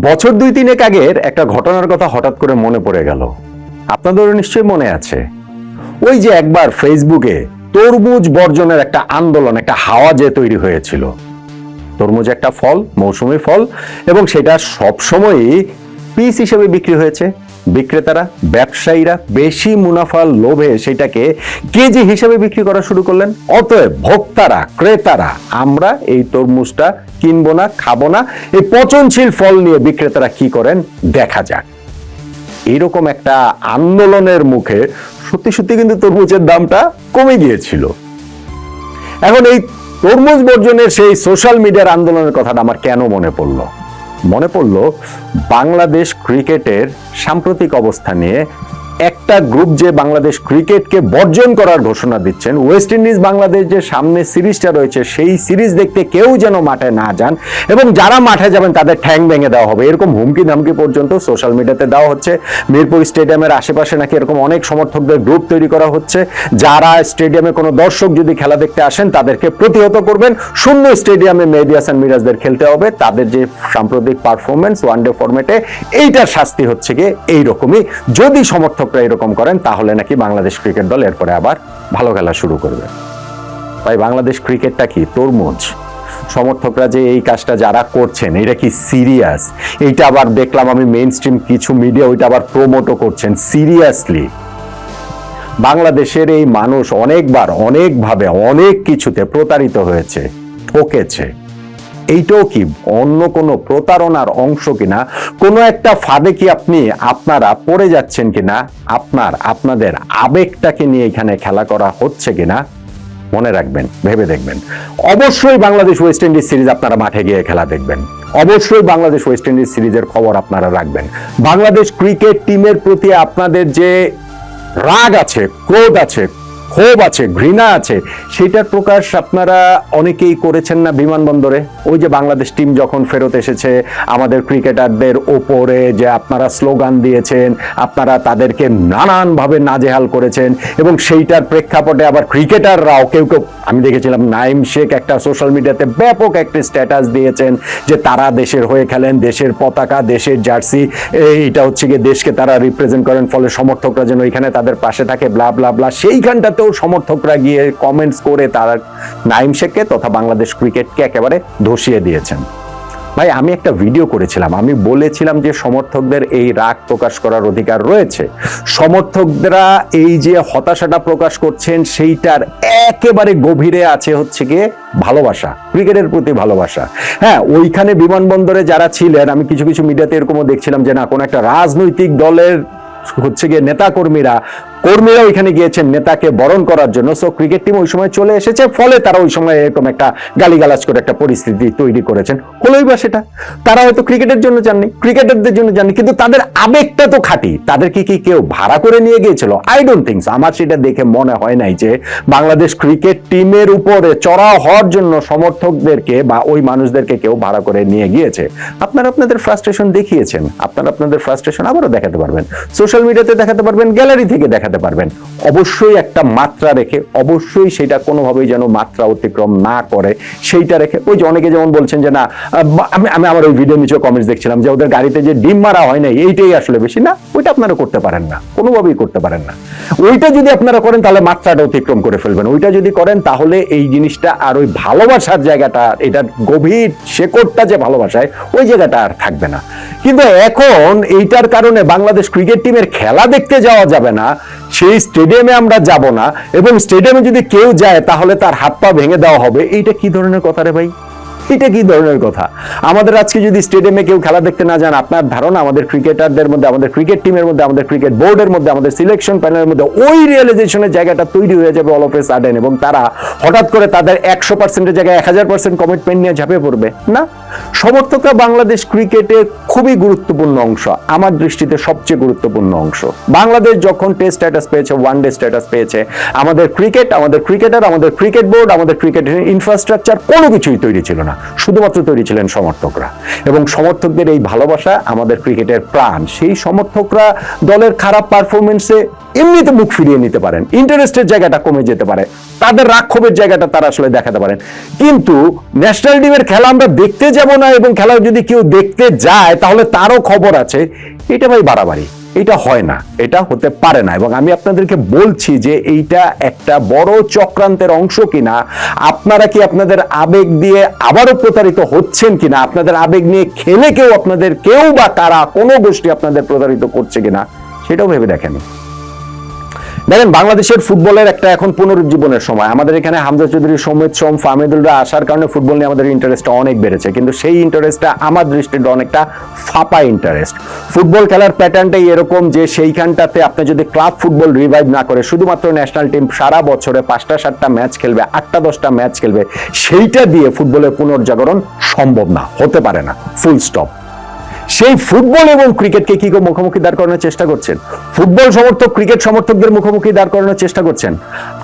বছর 2-3 আগের একটা ঘটনার কথা হঠাৎ করে মনে পড়ে গেল। আপনাদেরও নিশ্চয়ই মনে আছে, ওই যে একবার ফেসবুকে তরমুজ বর্জনের একটা আন্দোলন, একটা হাওয়া যে তৈরি হয়েছিল। তরমুজ একটা ফল, মৌসুমী ফল, এবং সেটা সবসময়ই পিস হিসেবে বিক্রি হয়েছে। বিক্রেতারা, ব্যবসায়ীরা বেশি মুনাফার লোভে সেটাকে কেজি হিসেবে বিক্রি করা শুরু করলেন। অতএব ভোক্তারা, ক্রেতারা, আমরা এই তরমুজটা কিনবো না, খাবো না। এই পচনশীল ফল নিয়ে বিক্রেতারা কি করেন দেখা যাক। এইরকম একটা আন্দোলনের মুখে সত্যি সত্যি কিন্তু তরমুজের দামটা কমে গিয়েছিল। এখন এই তরমুজ বর্জনের সেই সোশ্যাল মিডিয়ার আন্দোলনের কথাটা আমার কেন মনে পড়লো? মনে পড়লো বাংলাদেশ ক্রিকেটের সাম্প্রতিক অবস্থা নিয়ে। একটা গ্রুপ যে বাংলাদেশ ক্রিকেটকে বর্জন করার ঘোষণা দিচ্ছেন। ওয়েস্ট ইন্ডিজ বাংলাদেশ যে সামনে সিরিজটা রয়েছে, সেই সিরিজ দেখতে কেউ যেন মাঠে না যান, এবং যারা মাঠে যাবেন তাদের ঠ্যাং ভেঙে দেওয়া হবে, এরকম হুমকি ধামকি পর্যন্ত সোশ্যাল মিডিয়াতে দেওয়া হচ্ছে। মিরপুর স্টেডিয়ামের আশেপাশে নাকি এরকম অনেক সমর্থকদের গ্রুপ তৈরি করা হচ্ছে, যারা স্টেডিয়ামে কোনো দর্শক যদি খেলা দেখতে আসেন তাদেরকে প্রতিহত করবেন। শূন্য স্টেডিয়ামে মেহেদী হাসান মিরাজদের খেলতে হবে। তাদের যে সাম্প্রতিক পারফরমেন্স ওয়ানডে ফরম্যাটে, এইটার শাস্তি হচ্ছে গিয়ে এইরকমই। যদি সমর্থকরা এরকম করেন তাহলে নাকি বাংলাদেশ ক্রিকেট দল এরপরে আবার ভালো খেলা শুরু করবে। ভাই, বাংলাদেশ ক্রিকেটটা কি তরমুজ? সমর্থকরা যে এই কাজটা যারা করছেন, এটা কি সিরিয়াস? এইটা আবার দেখলাম আমি মেইন স্ট্রিম কিছু মিডিয়া ওইটা আবার প্রমোটও করছেন। সিরিয়াসলি বাংলাদেশের এই মানুষ অনেকবার, অনেকভাবে, অনেক কিছুতে প্রতারিত হয়েছে, ঠকেছে। এইটাও কি অন্য কোনো প্রতারণার অংশ কিনা? কোনো একটা ফাঁদে কি আপনারা পড়ে যাচ্ছেন কিনা? আপনাদের আবেগটাকে নিয়ে এখানে খেলা করা হচ্ছে কিনা মনে রাখবেন, ভেবে দেখবেন। অবশ্যই বাংলাদেশ ওয়েস্ট ইন্ডিজ সিরিজ আপনারা মাঠে গিয়ে খেলা দেখবেন। অবশ্যই বাংলাদেশ ওয়েস্ট ইন্ডিজ সিরিজের খবর আপনারা রাখবেন। বাংলাদেশ ক্রিকেট টিমের প্রতি আপনাদের যে রাগ আছে, ক্রোধ আছে, ক্ষোভ আছে, ঘৃণা আছে, সেটার প্রকাশ আপনারা অনেকেই করেছেন না বিমানবন্দরে। ওই যে বাংলাদেশ টিম যখন ফেরত এসেছে, আমাদের ক্রিকেটারদের ওপরে যে আপনারা স্লোগান দিয়েছেন, আপনারা তাদেরকে নানানভাবে নাজেহাল করেছেন, এবং সেইটার প্রেক্ষাপটে আবার ক্রিকেটাররাও কেউ কেউ, আমি দেখেছিলাম নাইম শেখ একটা সোশ্যাল মিডিয়াতে ব্যাপক একটা স্ট্যাটাস দিয়েছেন যে তারা দেশের হয়ে খেলেন, দেশের পতাকা, দেশের জার্সি, এইটা হচ্ছে গিয়ে দেশকে তারা রিপ্রেজেন্ট করেন, ফলে সমর্থকরা যেন এখানে তাদের পাশে থাকে, ব্লা ব্লা ব্লা। সেইখানটাতে সমর্থকরা গিয়ে কমেন্টস করে তারা নাইম শেখকে তথা বাংলাদেশ ক্রিকেটকে একেবারে ধসিয়ে দিয়েছেন। ভাই, আমি একটা ভিডিও করেছিলাম, আমি বলেছিলাম যে সমর্থকদের এই রাগ প্রকাশ করার অধিকার রয়েছে। সমর্থকরা এই যে হতাশাটা প্রকাশ করছেন, সেইটার একেবারে গভীরে আছে হচ্ছে গিয়ে ভালোবাসা, ক্রিকেটের প্রতি ভালোবাসা। হ্যাঁ, ওইখানে বিমানবন্দরে যারা ছিলেন, আমি কিছু কিছু মিডিয়াতে এরকমও দেখছিলাম যে না, কোনো একটা রাজনৈতিক দলের হচ্ছে গিয়ে নেতা কর্মীরা ওইখানে গিয়েছেন নেতাকে বরণ করার জন্য। সো ক্রিকেট টিম ওই সময় চলে এসেছে, ফলে তারা ওই সময় এরকম একটা গালিগালাজ করে একটা পরিস্থিতি তৈরি করেছেন। হলোই বা সেটা, তারা হয়তো ক্রিকেটের জন্য যাননি, ক্রিকেটারদের জন্য যাননি, কিন্তু তাদের আবেগটা তো খাঁটি। তাদেরকে কি কেউ ভাড়া করে নিয়ে গিয়েছিল? I don't think. আমার সেটা দেখে মনে হয় নাই যে বাংলাদেশ ক্রিকেট টিমের উপরে চড়াও হওয়ার জন্য সমর্থকদেরকে বা ওই মানুষদেরকে কেউ ভাড়া করে নিয়ে গিয়েছে। আপনারা আপনাদের ফ্রাস্ট্রেশন দেখিয়েছেন, আপনারা আপনাদের ফ্রাস্ট্রেশন আবারও দেখাতে পারবেন, সোশ্যাল মিডিয়াতে দেখাতে পারবেন, গ্যালারি থেকে দেখাতে পারবেন। অবশ্যই একটা মাত্রা রেখে, অবশ্যই সেটা কোনোভাবেই যেন মাত্রা অতিক্রম না করে, সেইটা রেখে। ওই যে অনেকে যেমন বলছেন যে না, আমি আমার ওই ভিডিও নিচে কমেন্টস দেখছিলাম যে ওদের গাড়িতে যে ডিম মারা হয় না, এইটাই আসলে বেশি। না, ওইটা আপনারা করতে পারেন না, কোনোভাবেই করতে পারেন না। ওইটা যদি আপনারা করেন তাহলে মাত্রাটা অতিক্রম করে ফেলবেন। ওইটা যদি করেন তাহলে এই জিনিসটা আর ওই ভালোবাসার জায়গাটা, এটার গভীর শেকড়টা যে ভালোবাসায়, ওই জায়গাটা আর থাকবে না। কিন্তু এখন এইটার কারণে বাংলাদেশ ক্রিকেট টিমের খেলা দেখতে যাওয়া যাবে না, সেই স্টেডিয়ামে আমরা যাব না, এবং স্টেডিয়ামে যদি কেউ যায় তাহলে তার হাত পা ভেঙে দেওয়া হবে। এইটা কি ধরনের কথা রে ভাই? এটা কি ধরনের কথা? আমাদের আজকে যদি স্টেডিয়ামে কেউ খেলা দেখতে না যান, আপনার ধারণা আমাদের ক্রিকেটারদের মধ্যে, আমাদের ক্রিকেট টিমের মধ্যে, আমাদের ক্রিকেট বোর্ডের মধ্যে, আমাদের সিলেকশন প্যানেলের মধ্যে ওই রিয়েলাইজেশনের জায়গাটা তৈরি হয়ে যাবে অল অফ এ সাডেন, এবং তারা হঠাৎ করে তাদের 100%-এর জায়গায় 1000% কমিটমেন্ট নিয়ে ঝাঁপিয়ে পড়বে? না, সমর্থকরা বাংলাদেশ ক্রিকেটের খুবই গুরুত্বপূর্ণ অংশ, আমার দৃষ্টিতে সবচেয়ে গুরুত্বপূর্ণ অংশ। বাংলাদেশ যখন টেস্ট স্ট্যাটাস পেয়েছে, ওয়ানডে স্ট্যাটাস পেয়েছে, আমাদের ক্রিকেট, আমাদের ক্রিকেটার, আমাদের ক্রিকেট বোর্ড, আমাদের ক্রিকেটের ইনফ্রাস্ট্রাকচার কোনো কিছুই তৈরি ছিল না। না, শুধুমাত্র তৈরি ছিলেন সমর্থকরা। এবং সমর্থকদের এই ভালোবাসা আমাদের ক্রিকেটের প্রাণ। সেই সমর্থকরা দলের খারাপ পারফরমেন্সে এমনিতে মুখ ফিরিয়ে নিতে পারেন, ইন্টারেস্টের জায়গাটা কমে যেতে পারে, তাদের রাক্ষোভের জায়গাটা তারা আসলে দেখাতে পারেন। কিন্তু ন্যাশনাল টিমের খেলা আমরা দেখতে যাব না, এবং খেলা যদি কেউ দেখতে যায় তাহলে তারও খবর আছে, এটা ভাই বাড়াবাড়ি, এটা হয় না, এটা হতে পারে না। এবং আমি আপনাদেরকে বলছি যে এইটা একটা বড় চক্রান্তের অংশ কিনা, আপনারা কি আপনাদের আবেগ দিয়ে আবারও প্রতারিত হচ্ছেন কিনা, আপনাদের আবেগ নিয়ে খেলে কেউ আপনাদের, কেউ বা কারা, কোনো গোষ্ঠী আপনাদের প্রতারিত করছে কিনা, সেটাও ভেবে দেখেন। দেখেন, বাংলাদেশের ফুটবলের একটা এখন পুনরুজ্জীবনের সময়। আমাদের এখানে হামজা চৌধুরী, সৌমিত সোম, ফাহমিদুলরা আসার কারণে ফুটবল নিয়ে আমাদের ইন্টারেস্টটা অনেক বেড়েছে, কিন্তু সেই ইন্টারেস্টটা আমার দৃষ্টিতে অনেকটা ফাঁপা ইন্টারেস্ট। ফুটবল খেলার প্যাটার্নটাই এরকম যে সেইখানটাতে আপনি যদি ক্লাব ফুটবল রিভাইভ না করে শুধুমাত্র ন্যাশনাল টিম সারা বছরে 5টা-7টা ম্যাচ খেলবে, 8টা-10টা ম্যাচ খেলবে, সেইটা দিয়ে ফুটবলের পুনর্জাগরণ সম্ভব না, হতে পারে না, ফুল স্টপ। সেই ফুটবল এবং ক্রিকেটকে কি মুখোমুখি দাঁড় করানোর চেষ্টা করছেন? ফুটবল সমর্থক ক্রিকেট সমর্থকদের মুখোমুখি দাঁড় করানোর চেষ্টা করছেন।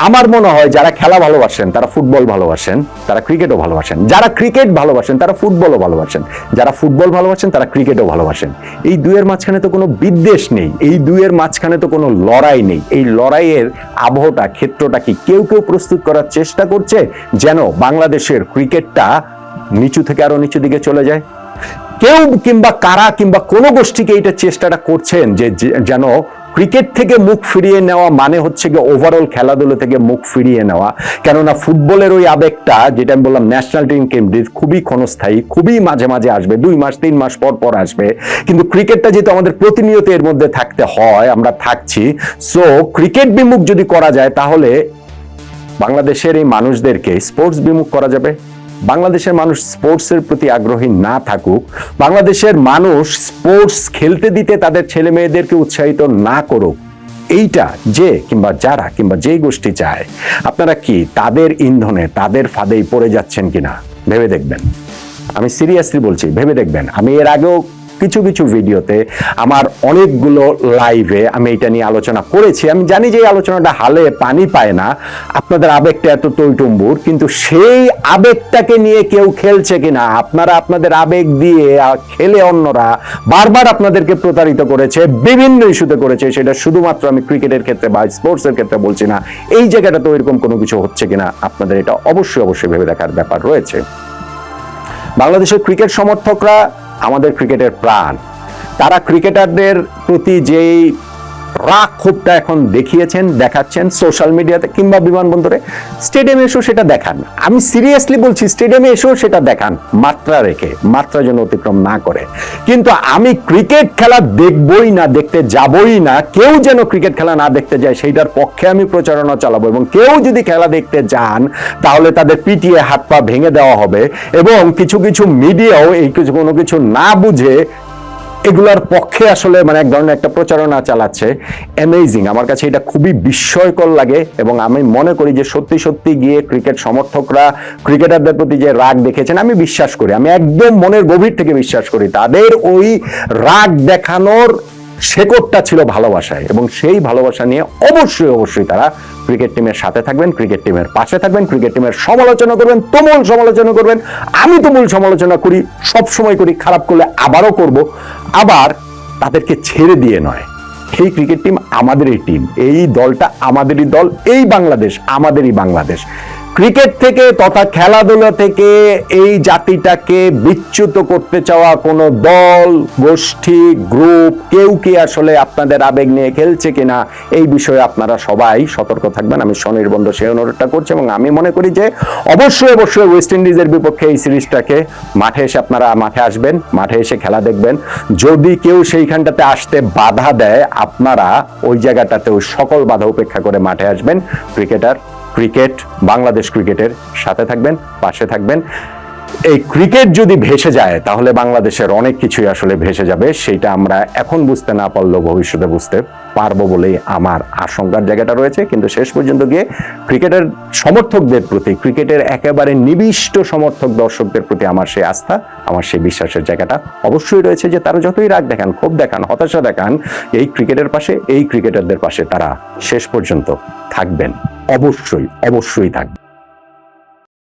আমার মনে হয় যারা খেলা ভালোবাসেন তারা ফুটবল ভালোবাসেন, তারা ক্রিকেটও ভালোবাসেন। যারা ক্রিকেট ভালোবাসেন তারা ফুটবলও ভালোবাসেন, যারা ফুটবল ভালোবাসেন তারা ক্রিকেটও ভালোবাসেন। এই দুইয়ের মাঝখানে তো কোনো বিদ্বেষ নেই, এই দুইয়ের মাঝখানে তো কোনো লড়াই নেই। এই লড়াইয়ের আবহটা, ক্ষেত্রটা কি কেউ কেউ প্রস্তুত করার চেষ্টা করছে যেন বাংলাদেশের ক্রিকেটটা নিচু থেকে আরো নিচু দিকে চলে যায়? কেউ কিংবা কারা কিংবা কোনো গোষ্ঠীকে এইটা চেষ্টাটা করছেন যে যেন ক্রিকেট থেকে মুখ ফিরিয়ে নেওয়া মানে হচ্ছে গিয়ে ওভারঅল খেলাধুলো থেকে মুখ ফিরিয়ে নেওয়া। কেননা ফুটবলের ওই আবেগটা, যেটা আমি বললাম ন্যাশনাল টিম কেন্দ্রিক, খুবই ক্ষণস্থায়ী, খুবই মাঝে মাঝে আসবে, 2 মাস 3 মাস পর পর আসবে। কিন্তু ক্রিকেটটা যেহেতু আমাদের প্রতিনিয়ত এর মধ্যে থাকতে হয়, আমরা থাকছি, সো ক্রিকেট বিমুখ যদি করা যায় তাহলে বাংলাদেশের এই মানুষদেরকে স্পোর্টস বিমুখ করা যাবে। বাংলাদেশের মানুষ স্পোর্টসের প্রতি আগ্রহী না থাকুক, বাংলাদেশের মানুষ স্পোর্টস খেলতে দিতে তাদের ছেলে মেয়েদেরকে উৎসাহিত না করুক, এইটা যে কিংবা যারা কিংবা যেই গোষ্ঠী চায়, আপনারা কি তাদের ইন্ধনে, তাদের ফাঁদেই পড়ে যাচ্ছেন কিনা ভেবে দেখবেন। আমি সিরিয়াসলি বলছি, ভেবে দেখবেন। আমি এর আগেও কিছু কিছু ভিডিওতে, আমার অনেকগুলো লাইভে আমি এটা নিয়ে আলোচনা করেছি। আমি জানি যে এই আলোচনাটা হালে পানি পায় না, আপনাদের আবেগটা এত টইটুম্বুর, কিন্তু সেই আবেগটাকে নিয়ে কেউ খেলছে কিনা, আপনারা আপনাদের আবেগ দিয়ে খেলে অন্যরা বারবার আপনাদেরকে প্রতারিত করেছে, বিভিন্ন ইস্যুতে করেছে। সেটা শুধুমাত্র আমি ক্রিকেটের ক্ষেত্রে বা স্পোর্টসের ক্ষেত্রে বলছি না, এই জায়গাটা তো এরকম কোনো কিছু হচ্ছে কিনা আপনাদের এটা অবশ্যই অবশ্যই ভেবে দেখার ব্যাপার রয়েছে। বাংলাদেশের ক্রিকেট সমর্থকরা আমাদের ক্রিকেটের প্রাণ। তারা ক্রিকেটারদের প্রতি যেই রাগ ক্ষোভটা এখন দেখিয়েছেন, দেখাচ্ছেন সোশ্যাল মিডিয়াতে কিংবা বিমানবন্দরে, স্টেডিয়ামে এসেও সেটা দেখান। আমি সিরিয়াসলি বলছি, স্টেডিয়ামে এসেও সেটা দেখান, মাত্রা রেখে, মাত্রা যেন অতিক্রম না করে। কিন্তু আমি ক্রিকেট খেলা দেখবই না, দেখতে যাবই না, কেউ যেন ক্রিকেট খেলা না দেখতে যায় সেইটার পক্ষে আমি প্রচারণা চালাবো। এবং কেউ যদি খেলা দেখতে যান তাহলে তাদের পিটিয়ে হাত পা ভেঙে দেওয়া হবে। এবং কিছু কিছু মিডিয়াও এই কিছু কোনো কিছু না বুঝে এগুলার পক্ষে আসলে এক ধরনের একটা প্রচারণা চালাচ্ছে। অ্যামেজিং, আমার কাছে এটা খুবই বিস্ময়কর লাগে। এবং আমি মনে করি যে সত্যি সত্যি গিয়ে ক্রিকেট সমর্থকরা ক্রিকেটারদের প্রতি যে রাগ দেখেছেন, আমি বিশ্বাস করি, আমি একদম মনের গভীর থেকে বিশ্বাস করি তাদের ওই রাগ দেখানোর শেকড়টা ছিল ভালোবাসায়। এবং সেই ভালোবাসা নিয়ে অবশ্যই অবশ্যই তারা ক্রিকেট টিমের সাথে থাকবেন, ক্রিকেট টিমের পাশে থাকবেন, ক্রিকেট টিমের সমালোচনা করবেন, তুমুল সমালোচনা করবেন। আমি তুমুল সমালোচনা করি, সব সময় করি, খারাপ করলে আবারও করব। আবার তাদেরকে ছেড়ে দিয়ে নয়, এই ক্রিকেট টিম আমাদেরই টিম, এই দলটা আমাদেরই দল, এই বাংলাদেশ আমাদেরই বাংলাদেশ। ক্রিকেট থেকে তথা খেলাধুলা থেকে এই জাতিটাকে বিচ্যুত করতে চাওয়া কোনো দল, গোষ্ঠী, গ্রুপ, কেউ কি আসলে আপনাদের আবেগ নিয়ে খেলছে কিনা এই বিষয়ে আপনারা সবাই সতর্ক থাকবেন। আমি স্বনির্বন্ধ সেই অনুরোধটা করছি। এবং আমি মনে করি যে অবশ্যই অবশ্যই ওয়েস্ট ইন্ডিজের বিপক্ষে এই সিরিজটাকে মাঠে এসে আপনারা মাঠে আসবেন, মাঠে এসে খেলা দেখবেন। যদি কেউ সেইখানটাতে আসতে বাধা দেয়, আপনারা ওই জায়গাটাতে ওই সকল বাধা উপেক্ষা করে মাঠে আসবেন। ক্রিকেট বাংলাদেশ ক্রিকেটের সাথে থাকবেন, পাশে থাকবেন। এই ক্রিকেট যদি ভেসে যায় তাহলে বাংলাদেশের অনেক কিছুই আসলে ভেসে যাবে। সেটা আমরা এখন বুঝতে না পারলেও ভবিষ্যতে বুঝতে পারবো বলেই আমার আশঙ্কার জায়গাটা রয়েছে। কিন্তু শেষ পর্যন্ত গিয়ে ক্রিকেটের সমর্থকদের প্রতি, ক্রিকেটের একেবারে নিবিষ্ট সমর্থক দর্শকদের প্রতি আমার সেই আস্থা, আমার সেই বিশ্বাসের জায়গাটা অবশ্যই রয়েছে যে তারা যতই রাগ দেখান, ক্ষোভ দেখান, হতাশা দেখান, এই ক্রিকেটের পাশে, এই ক্রিকেটারদের পাশে তারা শেষ পর্যন্ত থাকবেন, অবশ্যই অবশ্যই থাকবেন।